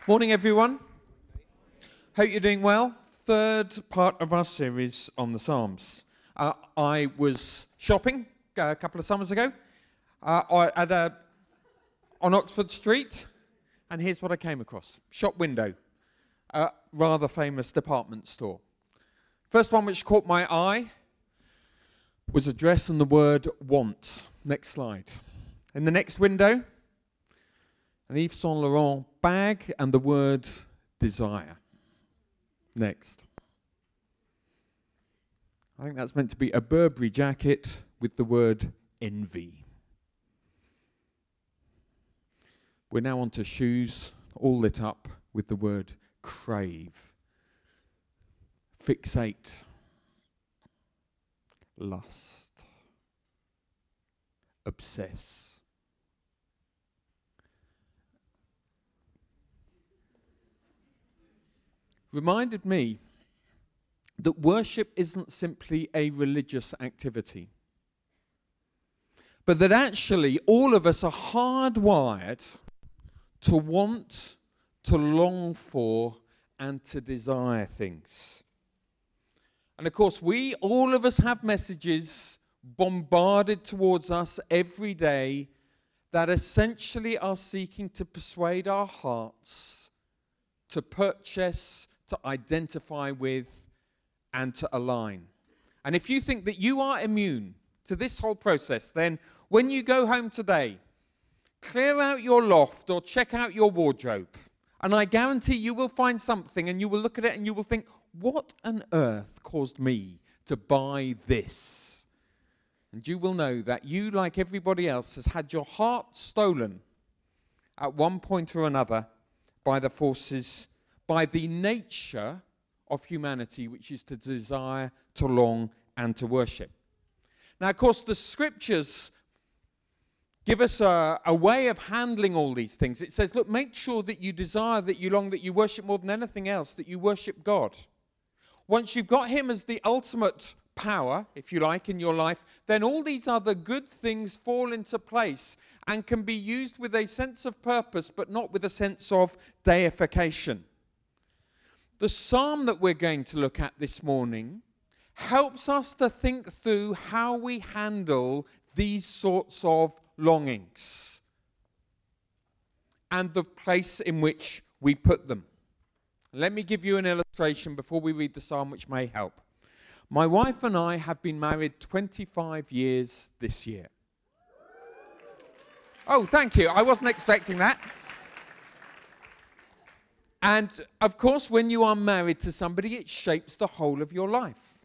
Morning, everyone. Hope you're doing well. Third part of our series on the Psalms. I was shopping a couple of summers ago on Oxford Street, and here's what I came across. Shop window, a rather famous department store. First one which caught my eye was a dress and the word want. Next slide. In the next window, an Yves Saint Laurent bag and the word desire. Next. I think that's meant to be a Burberry jacket with the word envy. We're now on to shoes, all lit up with the word crave. Fixate. Lust. Obsess. Reminded me that worship isn't simply a religious activity, but that actually all of us are hardwired to want, to long for, and to desire things. And of course, all of us have messages bombarded towards us every day that essentially are seeking to persuade our hearts to purchase, to identify with, and to align. And if you think that you are immune to this whole process, then when you go home today, clear out your loft or check out your wardrobe, and I guarantee you will find something and you will look at it and you will think, what on earth caused me to buy this? And you will know that you, like everybody else, has had your heart stolen at one point or another by the forces, by the nature of humanity, which is to desire, to long, and to worship. Now, of course, the scriptures give us a way of handling all these things. It says, look, make sure that you desire, that you long, that you worship more than anything else, that you worship God. Once you've got him as the ultimate power, if you like, in your life, then all these other good things fall into place and can be used with a sense of purpose, but not with a sense of deification. The psalm that we're going to look at this morning helps us to think through how we handle these sorts of longings and the place in which we put them. Let me give you an illustration before we read the psalm, which may help. My wife and I have been married 25 years this year. Oh, thank you. I wasn't expecting that. And, of course, when you are married to somebody, it shapes the whole of your life.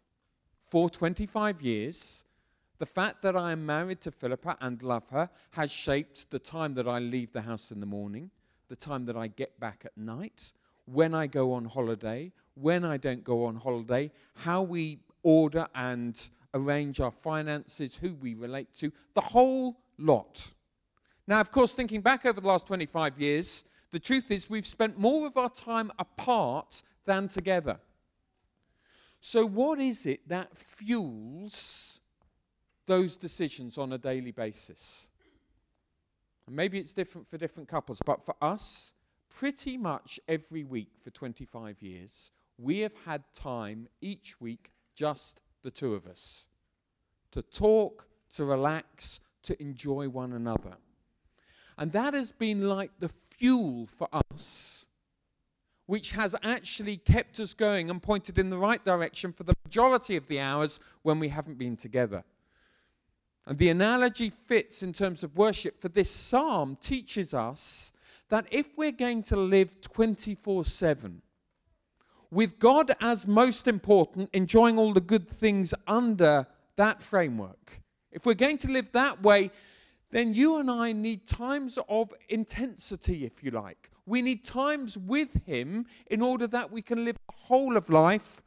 For 25 years, the fact that I am married to Philippa and love her has shaped the time that I leave the house in the morning, the time that I get back at night, when I go on holiday, when I don't go on holiday, how we order and arrange our finances, who we relate to, the whole lot. Now, of course, thinking back over the last 25 years, the truth is we've spent more of our time apart than together. So what is it that fuels those decisions on a daily basis? And maybe it's different for different couples, but for us, pretty much every week for 25 years, we have had time each week, just the two of us, to talk, to relax, to enjoy one another. And that has been like the fuel for us, which has actually kept us going and pointed in the right direction for the majority of the hours when we haven't been together. And the analogy fits in terms of worship, for this psalm teaches us that if we're going to live 24/7, with God as most important, enjoying all the good things under that framework, if we're going to live that way, then you and I need times of intensity, if you like. We need times with him in order that we can live the whole of life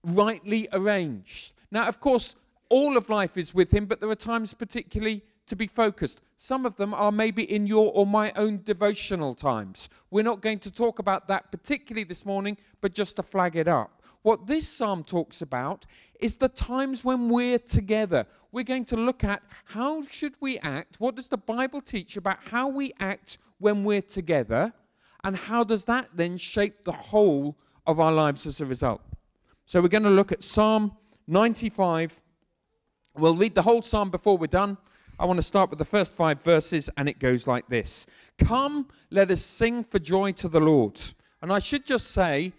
rightly arranged. Now, of course, all of life is with him, but there are times particularly to be focused. Some of them are maybe in your or my own devotional times. We're not going to talk about that particularly this morning, but just to flag it up. What this psalm talks about is the times when we're together. We're going to look at how should we act, what does the Bible teach about how we act when we're together, And how does that then shape the whole of our lives as a result? So we're going to look at Psalm 95. We'll read the whole psalm before we're done. I want to start with the first 5 verses, and it goes like this. Come, let us sing for joy to the Lord. And I should just say,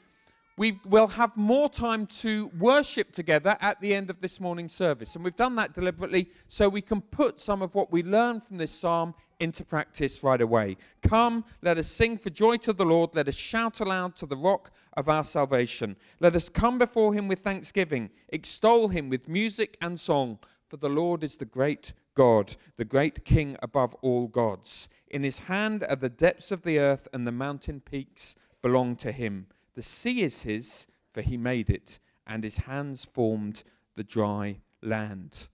we will have more time to worship together at the end of this morning's service. And we've done that deliberately so we can put some of what we learn from this psalm into practice right away. Come, let us sing for joy to the Lord. Let us shout aloud to the rock of our salvation. Let us come before him with thanksgiving. Extol him with music and song. For the Lord is the great God, the great King above all gods. In his hand are the depths of the earth, and the mountain peaks belong to him. The sea is his, for he made it, and his hands formed the dry land.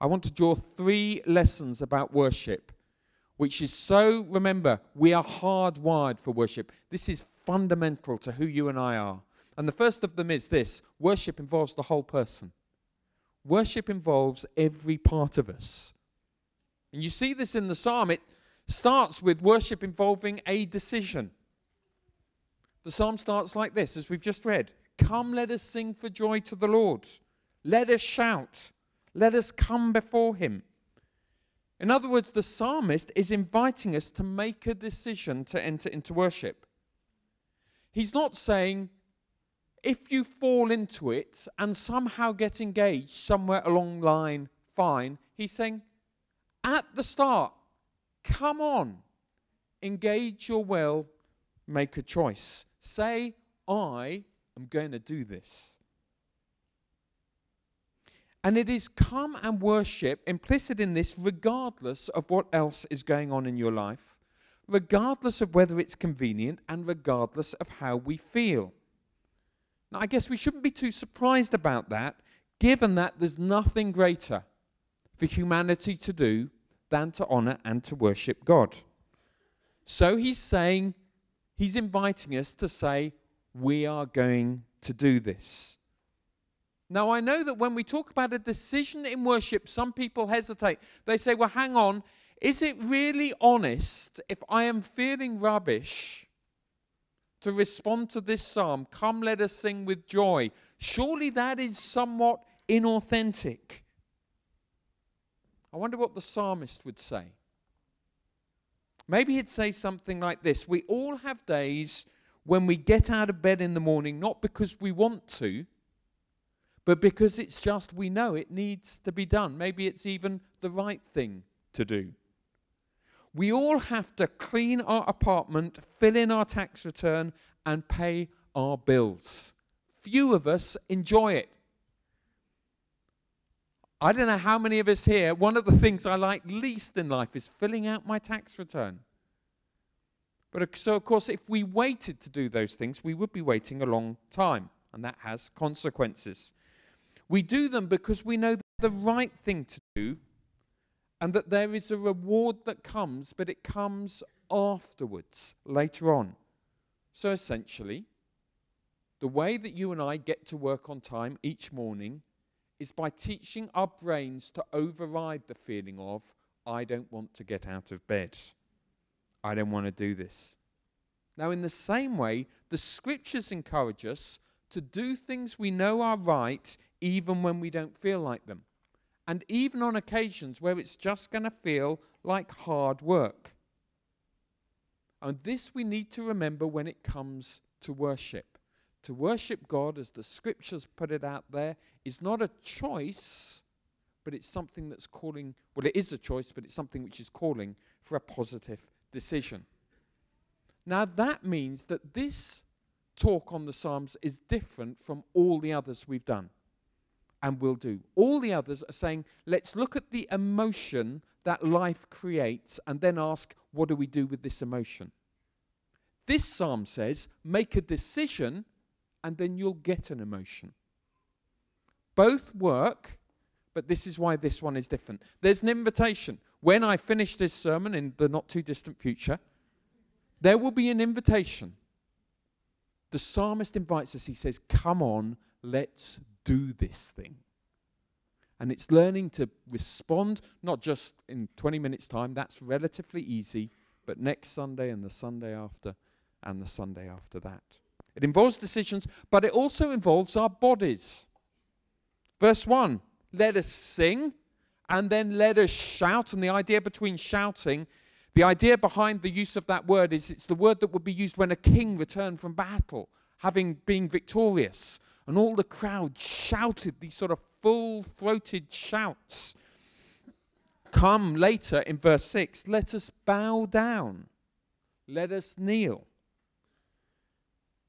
I want to draw 3 lessons about worship, which is so, remember, we are hardwired for worship. This is fundamental to who you and I are. And the first of them is this: worship involves the whole person. Worship involves every part of us. And you see this in the psalm. It starts with worship involving a decision. The psalm starts like this, as we've just read. Come, let us sing for joy to the Lord. Let us shout. Let us come before him. In other words, the psalmist is inviting us to make a decision to enter into worship. He's not saying, if you fall into it and somehow get engaged somewhere along the line, fine. He's saying, at the start, come on, engage your will, make a choice. Say, I am going to do this. And it is come and worship implicit in this regardless of what else is going on in your life, regardless of whether it's convenient, and regardless of how we feel. Now, I guess we shouldn't be too surprised about that, given that there's nothing greater for humanity to do than to honor and to worship God. So he's saying, he's inviting us to say, we are going to do this. Now, I know that when we talk about a decision in worship, some people hesitate. They say, well, hang on, is it really honest if I am feeling rubbish to respond to this psalm? Come, let us sing with joy. Surely that is somewhat inauthentic. I wonder what the psalmist would say. Maybe he'd say something like this: we all have days when we get out of bed in the morning, not because we want to, but because it's just we know it needs to be done. Maybe it's even the right thing to do. We all have to clean our apartment, fill in our tax return, and pay our bills. Few of us enjoy it. I don't know how many of us here, one of the things I like least in life is filling out my tax return. But so, of course, if we waited to do those things, we would be waiting a long time, and that has consequences. We do them because we know the right thing to do, and that there is a reward that comes, but it comes afterwards, later on. So essentially, the way that you and I get to work on time each morning is by teaching our brains to override the feeling of, I don't want to get out of bed. I don't want to do this. Now, in the same way, the scriptures encourage us to do things we know are right, even when we don't feel like them. And even on occasions where it's just going to feel like hard work. And this we need to remember when it comes to worship. To worship God, as the scriptures put it out there, is not a choice, but it's something that's calling, well, it is a choice, but it's something which is calling for a positive decision. Now, that means that this talk on the Psalms is different from all the others we've done and will do. All the others are saying, let's look at the emotion that life creates and then ask, what do we do with this emotion? This psalm says, make a decision and then you'll get an emotion. Both work, but this is why this one is different. There's an invitation. When I finish this sermon in the not too distant future, there will be an invitation. The psalmist invites us, he says, come on, let's do this thing. And it's learning to respond, not just in 20 minutes' time, that's relatively easy, but next Sunday and the Sunday after and the Sunday after that. It involves decisions, but it also involves our bodies. Verse 1, let us sing, and then let us shout. And the idea between shouting, the idea behind the use of that word is it's the word that would be used when a king returned from battle, having been victorious. And all the crowd shouted these sort of full-throated shouts. Come later in verse 6, let us bow down. Let us kneel.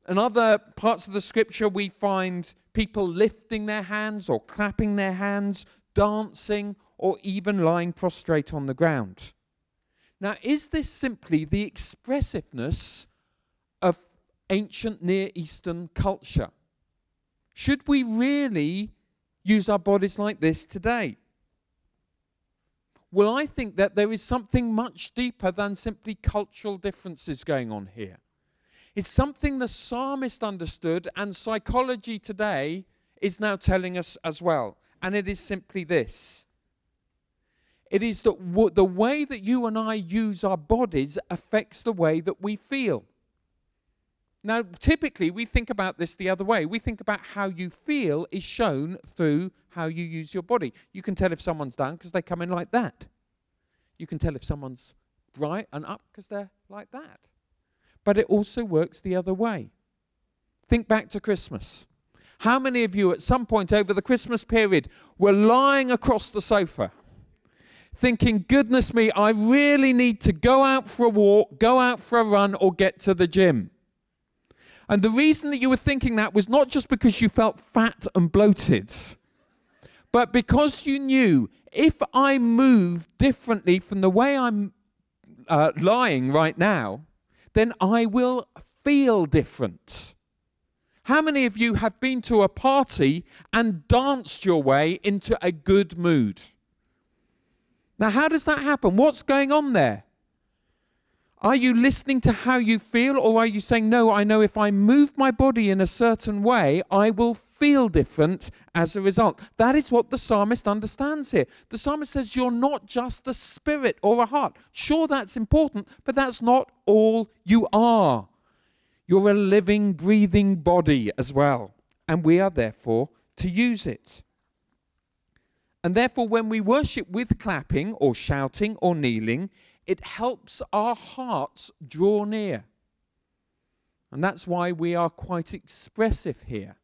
In other parts of the scripture, we find people lifting their hands or clapping their hands, dancing, or even lying prostrate on the ground. Now, is this simply the expressiveness of ancient Near Eastern culture? Should we really use our bodies like this today? Well, I think that there is something much deeper than simply cultural differences going on here. It's something the psalmist understood, and psychology today is now telling us as well. And it is simply this. It is that the way that you and I use our bodies affects the way that we feel. Now, typically, we think about this the other way. We think about how you feel is shown through how you use your body. You can tell if someone's down because they come in like that. You can tell if someone's bright and up because they're like that. But it also works the other way. Think back to Christmas. How many of you at some point over the Christmas period were lying across the sofa thinking, goodness me, I really need to go out for a walk, go out for a run, or get to the gym? And the reason that you were thinking that was not just because you felt fat and bloated, but because you knew, if I move differently from the way I'm lying right now, then I will feel different. How many of you have been to a party and danced your way into a good mood? Now, how does that happen? What's going on there? Are you listening to how you feel, or are you saying, no, I know if I move my body in a certain way, I will feel different as a result? That is what the psalmist understands here. The psalmist says you're not just a spirit or a heart. Sure, that's important, but that's not all you are. You're a living, breathing body as well, and we are therefore to use it. And therefore, when we worship with clapping or shouting or kneeling, it helps our hearts draw near. And that's why we are quite expressive here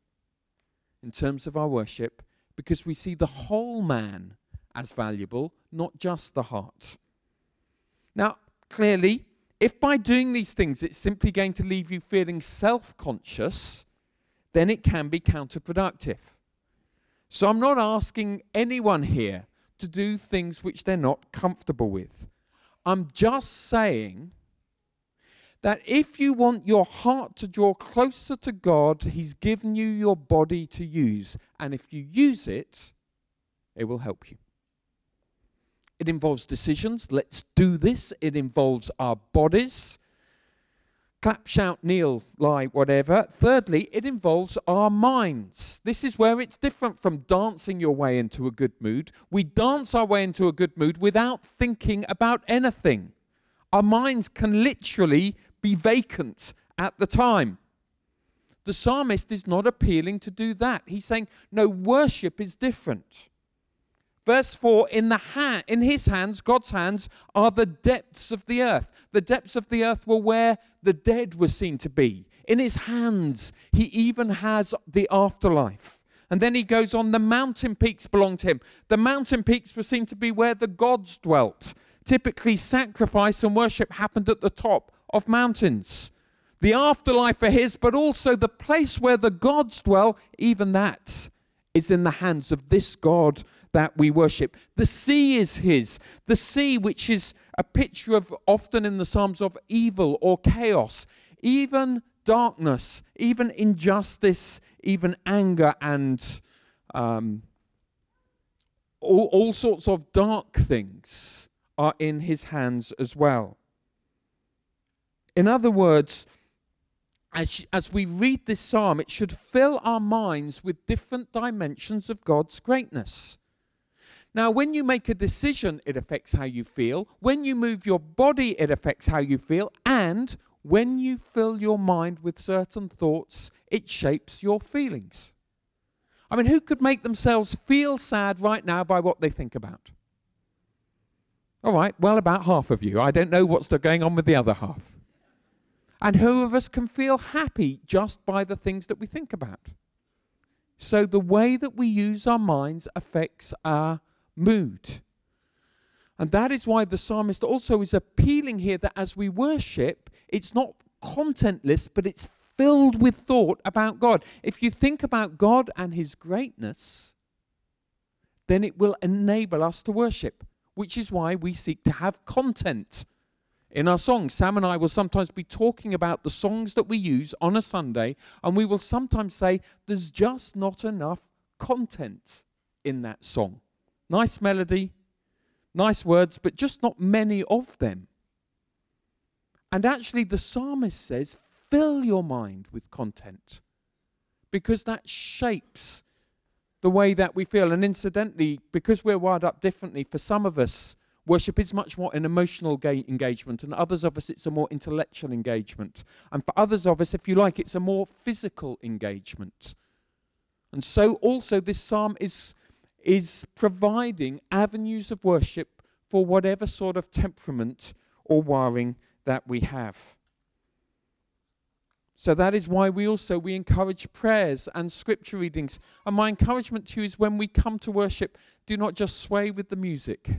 in terms of our worship, because we see the whole man as valuable, not just the heart. Now, clearly, if by doing these things it's simply going to leave you feeling self-conscious, then it can be counterproductive. So I'm not asking anyone here to do things which they're not comfortable with. I'm just saying that if you want your heart to draw closer to God, He's given you your body to use. And if you use it, it will help you. It involves decisions. Let's do this. It involves our bodies. Clap, shout, kneel, lie, whatever. Thirdly, it involves our minds. This is where it's different from dancing your way into a good mood. We dance our way into a good mood without thinking about anything. Our minds can literally be vacant at the time. The psalmist is not appealing to do that. He's saying, no, worship is different. Verse 4, in his hands, God's hands, are the depths of the earth. The depths of the earth were where the dead were seen to be. In his hands, he even has the afterlife. And then he goes on, the mountain peaks belong to him. The mountain peaks were seen to be where the gods dwelt. Typically, sacrifice and worship happened at the top of mountains. The afterlife are his, but also the place where the gods dwell, even that is in the hands of this God that we worship. The sea is his. The sea, which is a picture of, often in the Psalms, of evil or chaos, even darkness, even injustice, even anger, and all sorts of dark things are in his hands as well. In other words, as we read this psalm, it should fill our minds with different dimensions of God's greatness. Now, when you make a decision, it affects how you feel. When you move your body, it affects how you feel. And when you fill your mind with certain thoughts, it shapes your feelings. I mean, who could make themselves feel sad right now by what they think about? All right, well, about half of you. I don't know what's going on with the other half. And who of us can feel happy just by the things that we think about? So the way that we use our minds affects our mood. And that is why the psalmist also is appealing here that as we worship, it's not contentless, but it's filled with thought about God. If you think about God and his greatness, then it will enable us to worship, which is why we seek to have content in our songs. Sam and I will sometimes be talking about the songs that we use on a Sunday, and we will sometimes say there's just not enough content in that song. Nice melody, nice words, but just not many of them. And actually the psalmist says, fill your mind with content, because that shapes the way that we feel. And incidentally, because we're wired up differently, for some of us, worship is much more an emotional engagement, and others of us, it's a more intellectual engagement. And for others of us, if you like, it's a more physical engagement. And so also this psalm is providing avenues of worship for whatever sort of temperament or wiring that we have. So that is why we encourage prayers and scripture readings. And my encouragement to you is when we come to worship, do not just sway with the music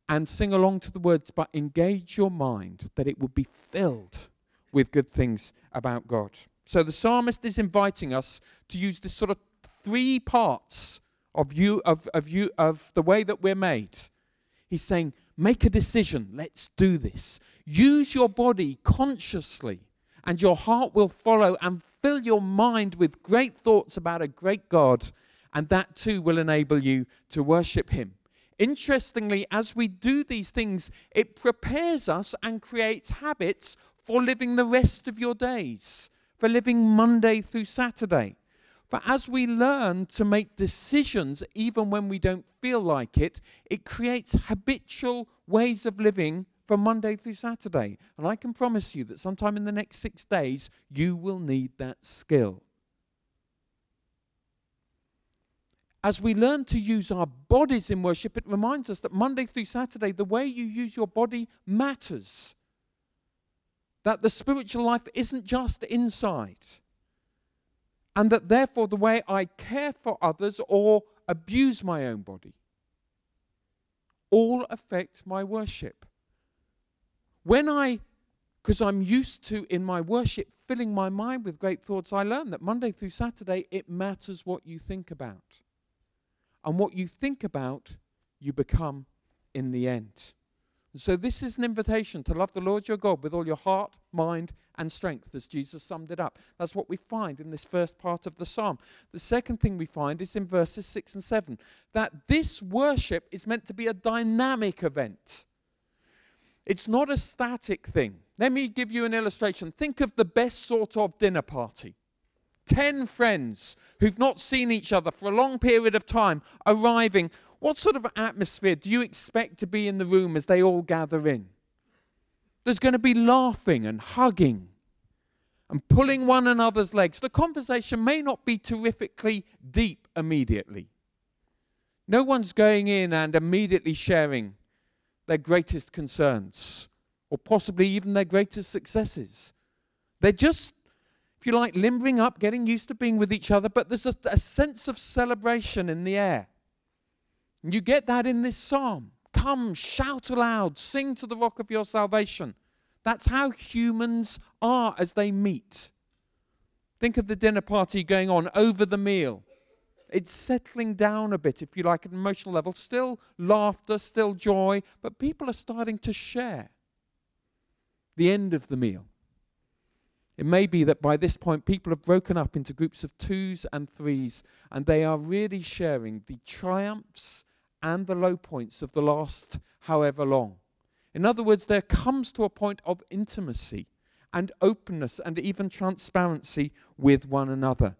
and sing along to the words, but engage your mind that it would be filled with good things about God. So the psalmist is inviting us to use this sort of three parts of the way that we're made. He's saying, make a decision, let's do this. Use your body consciously, and your heart will follow, and fill your mind with great thoughts about a great God, and that too will enable you to worship him. Interestingly, as we do these things, it prepares us and creates habits for living the rest of your days, for living Monday through Saturday. For as we learn to make decisions even when we don't feel like it, it creates habitual ways of living from Monday through Saturday. And I can promise you that sometime in the next 6 days, you will need that skill. As we learn to use our bodies in worship, it reminds us that Monday through Saturday, the way you use your body matters. That the spiritual life isn't just inside. And that therefore the way I care for others or abuse my own body all affect my worship. Because I'm used to, in my worship, filling my mind with great thoughts, I learn that Monday through Saturday, it matters what you think about. And what you think about, you become in the end. And so this is an invitation to love the Lord your God with all your heart, mind, and strength, as Jesus summed it up. That's what we find in this first part of the psalm. The second thing we find is in verses 6 and 7, that this worship is meant to be a dynamic event. It's not a static thing. Let me give you an illustration. Think of the best sort of dinner party. 10 friends who've not seen each other for a long period of time arriving. What sort of atmosphere do you expect to be in the room as they all gather in? There's going to be laughing and hugging and pulling one another's legs. The conversation may not be terrifically deep immediately. No one's going in and immediately sharing their greatest concerns or possibly even their greatest successes. They're just, if you like, limbering up, getting used to being with each other, but there's a sense of celebration in the air. And you get that in this psalm. Come, shout aloud, sing to the rock of your salvation. That's how humans are as they meet. Think of the dinner party going on over the meal. It's settling down a bit, if you like, at an emotional level. Still laughter, still joy, but people are starting to share the end of the meal. It may be that by this point people have broken up into groups of 2s and 3s, and they are really sharing the triumphs and the low points of the last however long. In other words, there comes to a point of intimacy and openness and even transparency with one another.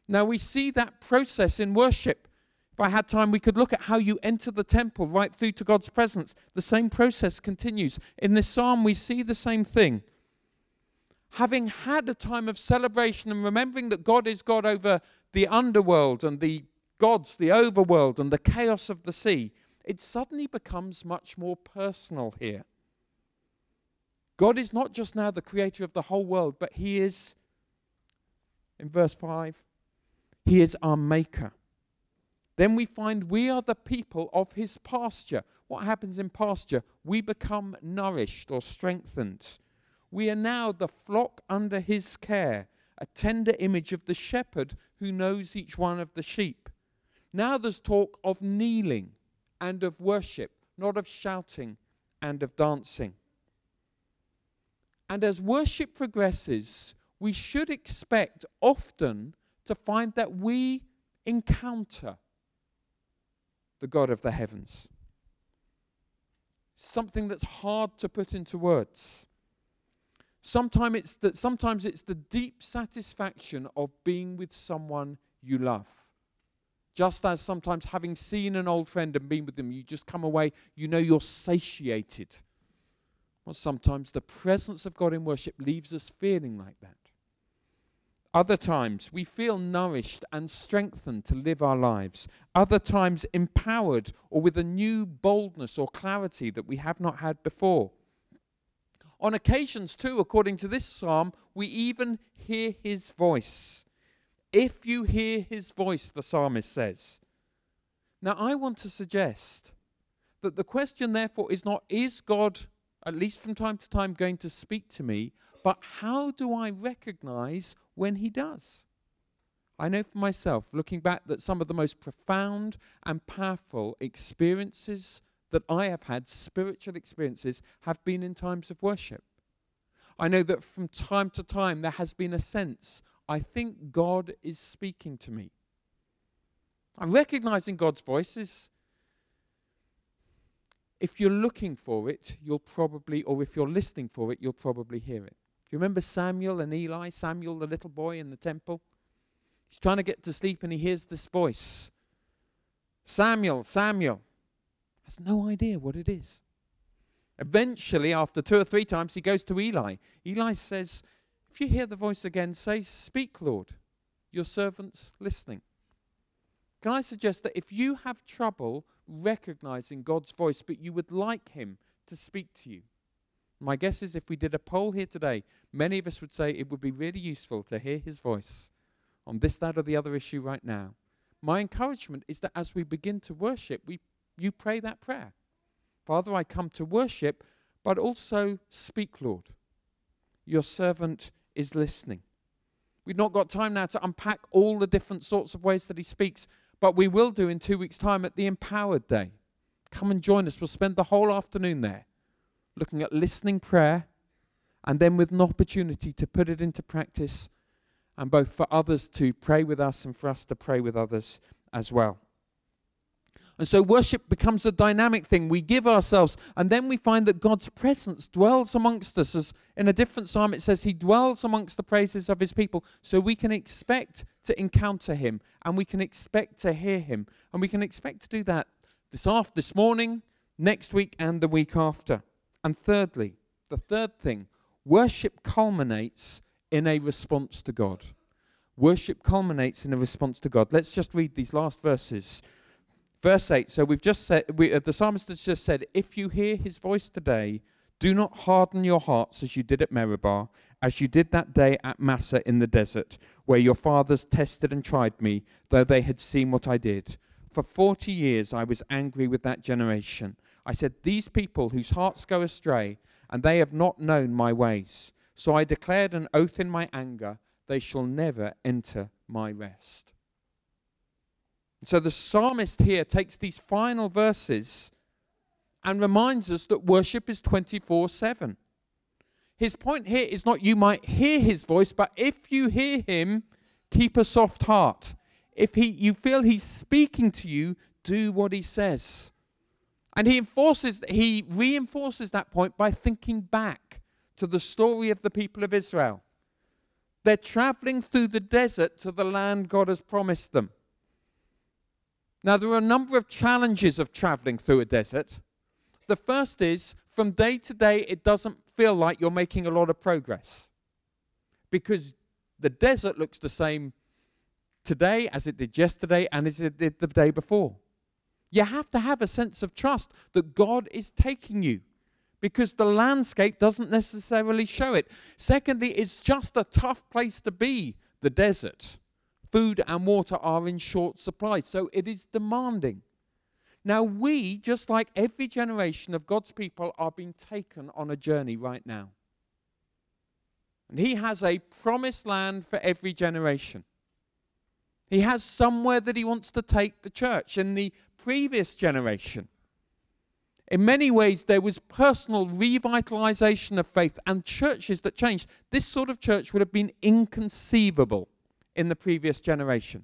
Now we see that process in worship. If I had time, we could look at how you enter the temple right through to God's presence. The same process continues. In this psalm, we see the same thing. having had a time of celebration and remembering that God is God over the underworld and the gods, the overworld and the chaos of the sea, it suddenly becomes much more personal here. God is not just now the creator of the whole world, but he is, in verse 5, he is our maker. Then we find we are the people of his pasture. What happens in pasture? We become nourished or strengthened. We are now the flock under his care, a tender image of the shepherd who knows each one of the sheep. Now there's talk of kneeling and of worship, not of shouting and of dancing. And as worship progresses, we should expect often to find that we encounter the God of the heavens. Something that's hard to put into words. Sometimes it's the deep satisfaction of being with someone you love. Just as sometimes having seen an old friend and been with them, you just come away, you know you're satiated. Well, sometimes the presence of God in worship leaves us feeling like that. Other times we feel nourished and strengthened to live our lives. Other times empowered or with a new boldness or clarity that we have not had before. On occasions too, according to this psalm, we even hear his voice. If you hear his voice, the psalmist says. Now I want to suggest that the question therefore is not, is God, at least from time to time, going to speak to me, but how do I recognize when he does? I know for myself, looking back, that some of the most profound and powerful experiences that I have had, spiritual experiences, have been in times of worship. I know that from time to time there has been a sense, I think God is speaking to me. I'm recognizing God's voices. If you're looking for it, you'll probably, or if you're listening for it, you'll probably hear it. Do you remember Samuel and Eli? Samuel, the little boy in the temple. He's trying to get to sleep and he hears this voice. Samuel, Samuel. Has no idea what it is. Eventually, after 2 or 3 times, he goes to Eli. Eli says, if you hear the voice again, say, speak, Lord. Your servant's listening. Can I suggest that if you have trouble recognizing God's voice, but you would like him to speak to you, my guess is if we did a poll here today, many of us would say it would be really useful to hear his voice on this, that, or the other issue right now. My encouragement is that as we begin to worship, you pray that prayer. Father, I come to worship, but also speak, Lord. Your servant is listening. We've not got time now to unpack all the different sorts of ways that he speaks, but we will do in 2 weeks' time at the Empowered Day. Come and join us. We'll spend the whole afternoon there looking at listening prayer, and then with an opportunity to put it into practice, and both for others to pray with us and for us to pray with others as well. And so worship becomes a dynamic thing. We give ourselves, and then we find that God's presence dwells amongst us. As in a different psalm, it says he dwells amongst the praises of his people. So we can expect to encounter him, and we can expect to hear him. And we can expect to do that this morning, next week, and the week after. And thirdly, the third thing, worship culminates in a response to God. Worship culminates in a response to God. Let's just read these last verses. Verse 8, so we've just said, the psalmist has just said, if you hear his voice today, do not harden your hearts as you did at Meribah, as you did that day at Massah in the desert, where your fathers tested and tried me, though they had seen what I did. For 40 years I was angry with that generation. I said, these people whose hearts go astray, and they have not known my ways. So I declared an oath in my anger, they shall never enter my rest. So the psalmist here takes these final verses and reminds us that worship is 24/7. His point here is not you might hear his voice, but if you hear him, keep a soft heart. If you feel he's speaking to you, do what he says. And he reinforces that point by thinking back to the story of the people of Israel. They're traveling through the desert to the land God has promised them. Now, there are a number of challenges of traveling through a desert. The first is, from day to day, it doesn't feel like you're making a lot of progress. because the desert looks the same today as it did yesterday and as it did the day before. You have to have a sense of trust that God is taking you, because the landscape doesn't necessarily show it. Secondly, it's just a tough place to be, the desert. Food and water are in short supply, so it is demanding. Now we, just like every generation of God's people, are being taken on a journey right now. And He has a promised land for every generation. He has somewhere that He wants to take the church. In the previous generation, in many ways, there was personal revitalization of faith and churches that changed. This sort of church would have been inconceivable in the previous generation.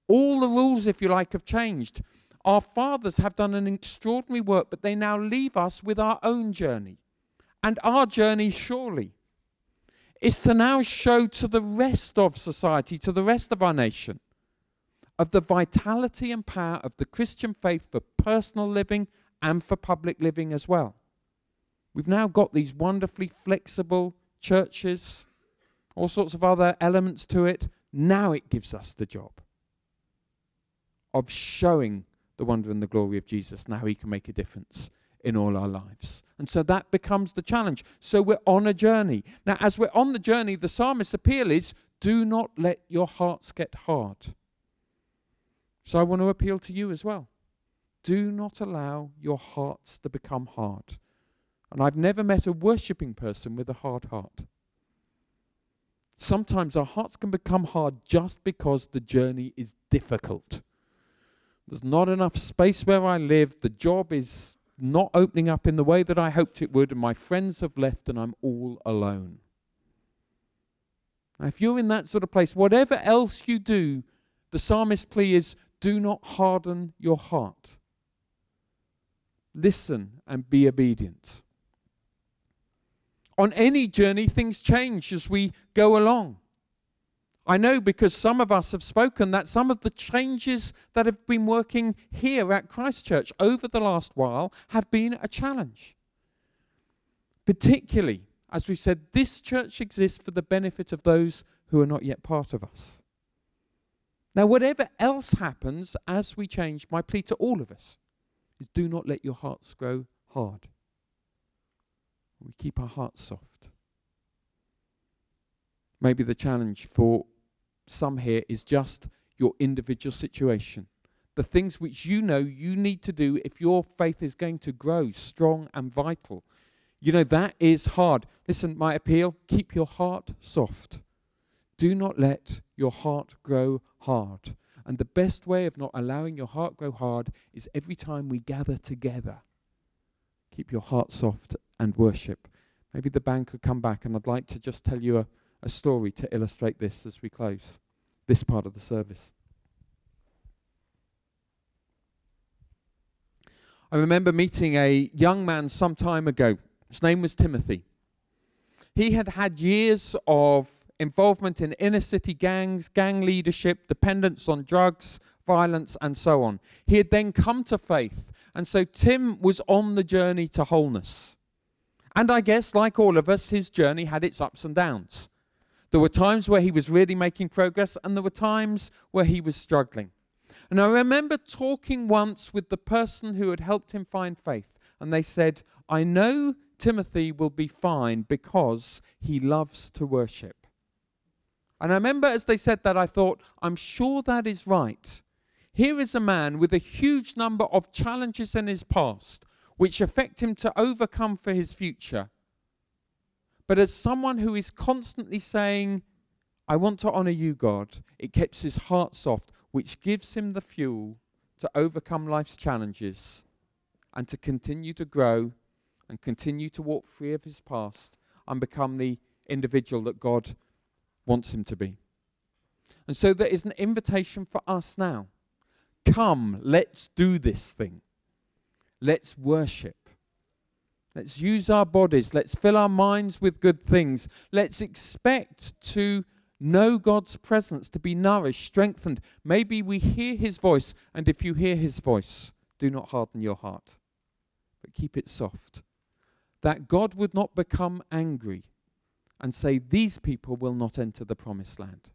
All the rules, if you like, have changed. Our fathers have done an extraordinary work, but they now leave us with our own journey. And our journey, surely, is to now show to the rest of society, to the rest of our nation, of the vitality and power of the Christian faith for personal living and for public living as well. We've now got these wonderfully flexible churches, all sorts of other elements to it. Now it gives us the job of showing the wonder and the glory of Jesus and how He can make a difference in all our lives. And so that becomes the challenge. So we're on a journey. Now, as we're on the journey, the psalmist's appeal is, do not let your hearts get hard. So I want to appeal to you as well. Do not allow your hearts to become hard. And I've never met a worshipping person with a hard heart. Sometimes our hearts can become hard just because the journey is difficult. There's not enough space where I live. The job is not opening up in the way that I hoped it would, and my friends have left and I'm all alone. Now, if you're in that sort of place, whatever else you do, the psalmist's plea is, do not harden your heart. Listen and be obedient. On any journey, things change as we go along. I know, because some of us have spoken, that some of the changes that have been working here at Christchurch over the last while have been a challenge. Particularly, as we said, this church exists for the benefit of those who are not yet part of us. Now, whatever else happens as we change, my plea to all of us is, do not let your hearts grow hard. We keep our hearts soft. Maybe the challenge for some here is just your individual situation. The things which you know you need to do if your faith is going to grow strong and vital. You know, that is hard. Listen, my appeal, keep your heart soft. Do not let your heart grow hard. And the best way of not allowing your heart grow hard is every time we gather together, keep your heart soft and worship. Maybe the band could come back, and I'd like to just tell you a story to illustrate this as we close this part of the service. I remember meeting a young man some time ago. His name was Timothy. He had had years of involvement in inner city gangs, gang leadership, dependence on drugs, violence, and so on. He had then come to faith, and so Tim was on the journey to wholeness. And I guess, like all of us, his journey had its ups and downs. There were times where he was really making progress, and there were times where he was struggling. And I remember talking once with the person who had helped him find faith, and they said, I know Timothy will be fine because he loves to worship. And I remember as they said that, I thought, I'm sure that is right. Here is a man with a huge number of challenges in his past, which affect him to overcome for his future. But as someone who is constantly saying, I want to honor you, God, it keeps his heart soft, which gives him the fuel to overcome life's challenges and to continue to grow and continue to walk free of his past and become the individual that God wants him to be. And so there is an invitation for us now. Come, let's do this thing. Let's worship. Let's use our bodies. Let's fill our minds with good things. Let's expect to know God's presence, to be nourished, strengthened. Maybe we hear his voice, and if you hear his voice, do not harden your heart, but keep it soft. That God would not become angry and say, these people will not enter the promised land.